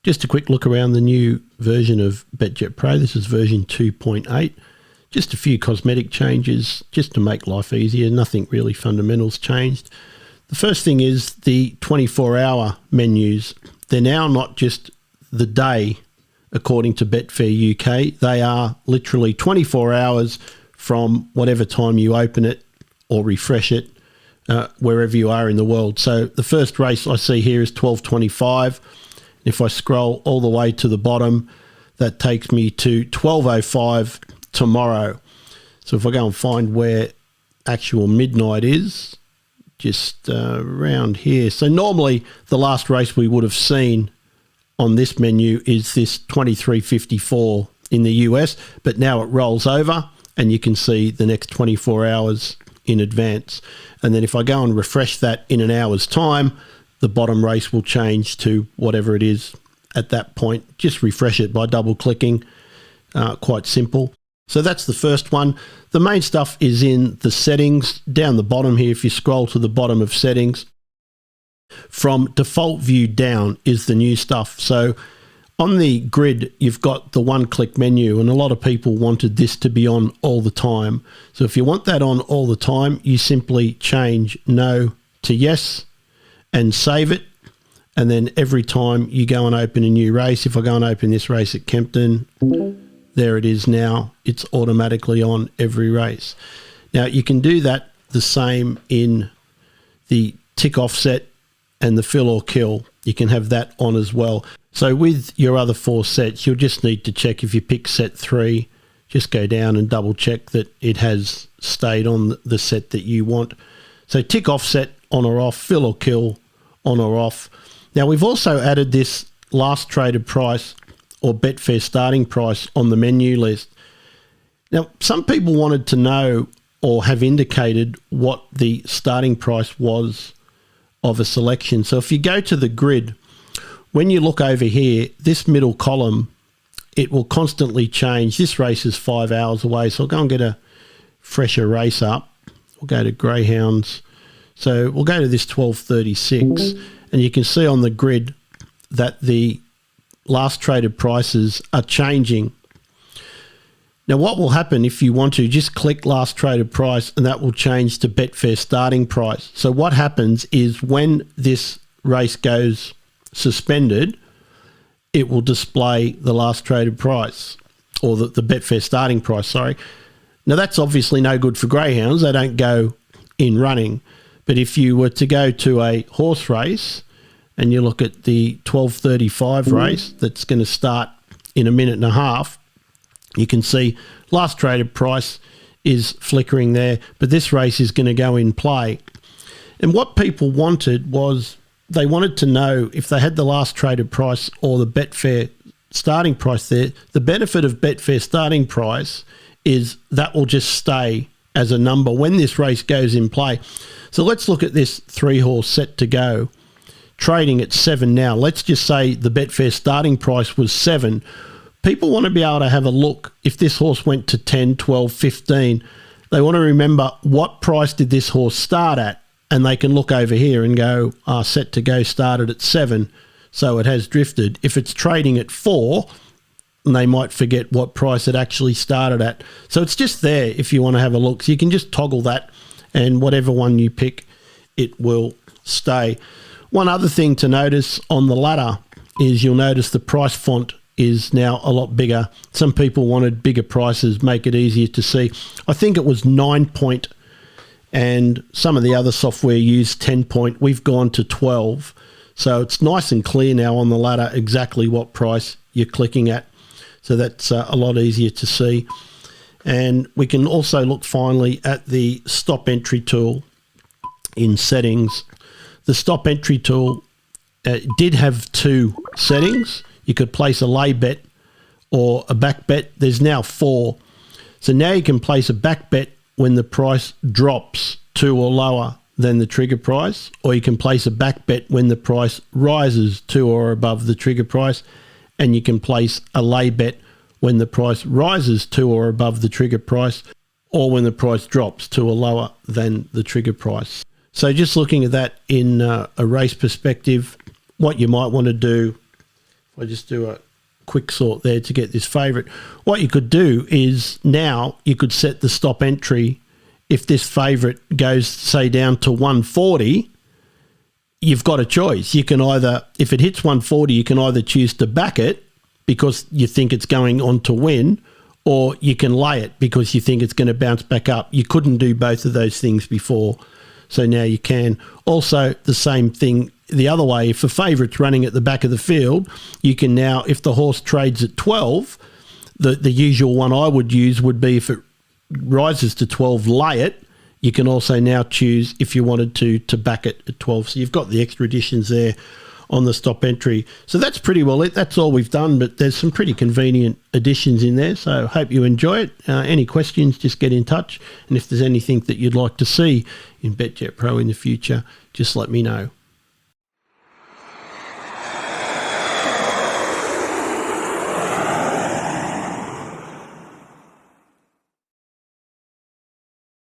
Just a quick look around the new version of BetJet Pro. This is version 2.8. Just a few cosmetic changes just to make life easier. Nothing really fundamental's changed. The first thing is the 24-hour menus. They're now not just the day according to Betfair UK. They are literally 24 hours from whatever time you open it or refresh it, wherever you are in the world. So the first race I see here is 12:25. If I scroll all the way to the bottom, that takes me to 12:05 tomorrow. So if I go and find where actual midnight is, just around here. So normally the last race we would have seen on this menu is this 23:54 in the US, but now it rolls over and you can see the next 24 hours in advance. And then if I go and refresh that in an hour's time, the bottom race will change to whatever it is at that point. Just refresh it by double clicking. Quite simple. So that's the first one. The main stuff is in the settings. Down the bottom here, if you scroll to the bottom of settings, from default view down is the new stuff. So on the grid, you've got the one-click menu, and a lot of people wanted this to be on all the time. So if you want that on all the time, you simply change no to yes and save it. And then every time you go and open a new race, if I go and open this race at Kempton, there it is now. It's automatically on every race. Now you can do that the same in the tick offset and the fill or kill. You can have that on as well. So with your other 4 sets, you'll just need to check if you pick set 3, just go down and double check that it has stayed on the set that you want. So tick offset on or off, fill or kill on or off. Now we've also added this last traded price or Betfair starting price on the menu list. Now some people wanted to know or have indicated what the starting price was of a selection. So if you go to the grid, when you look over here, this middle column, it will constantly change. This race is 5 hours away, so I'll go and get a fresher race up. We'll go to Greyhounds. So we'll go to this 12:36, and you can see on the grid that the last traded prices are changing. Now what will happen if you want to just click last traded price, and that will change to Betfair starting price. So what happens is when this race goes suspended, it will display the last traded price, or the Betfair starting price, sorry. Now that's obviously no good for greyhounds. They don't go in running. But if you were to go to a horse race and you look at the 12:35 race that's going to start in a minute and a half, you can see last traded price is flickering there, but this race is going to go in play. And what people wanted was, they wanted to know if they had the last traded price or the Betfair starting price there. The benefit of Betfair starting price is that will just stay as a number when this race goes in play. So let's look at this 3-horse set to go, trading at 7 now. Let's just say the Betfair starting price was 7. People want to be able to have a look. If this horse went to 10, 12, 15, they want to remember what price did this horse start at, and they can look over here and go, set to go started at 7, so it has drifted. If it's trading at 4, they might forget what price it actually started at. So it's just there if you want to have a look. So you can just toggle that, and whatever one you pick, it will stay. One other thing to notice on the ladder is you'll notice the price font is now a lot bigger. Some people wanted bigger prices, make it easier to see. I think it was 9-point, and some of the other software used 10-point. We've gone to 12. So it's nice and clear now on the ladder exactly what price you're clicking at. So that's a lot easier to see. And we can also look finally at the stop entry tool in settings. The stop entry tool did have 2 settings. You could place a lay bet or a back bet. There's now 4. So now you can place a back bet when the price drops to or lower than the trigger price, or you can place a back bet when the price rises to or above the trigger price, and you can place a lay bet when the price rises to or above the trigger price, or when the price drops to or lower than the trigger price. So just looking at that in a race perspective, what you might want to do, I just do a quick sort there to get this favourite. What you could do is now you could set the stop entry. If this favourite goes, say, down to 140, you've got a choice. You can either, if it hits 140, you can either choose to back it because you think it's going on to win, or you can lay it because you think it's going to bounce back up. You couldn't do both of those things before, so now you can. Also, the same thing the other way. If a favourite's running at the back of the field, you can now, if the horse trades at 12, the usual one I would use would be if it rises to 12, lay it. You can also now choose, if you wanted to back it at 12. So you've got the extra additions there on the stop entry. So that's pretty well it. That's all we've done, but there's some pretty convenient additions in there. So hope you enjoy it. Any questions, just get in touch. And if there's anything that you'd like to see in BetJet Pro in the future, just let me know.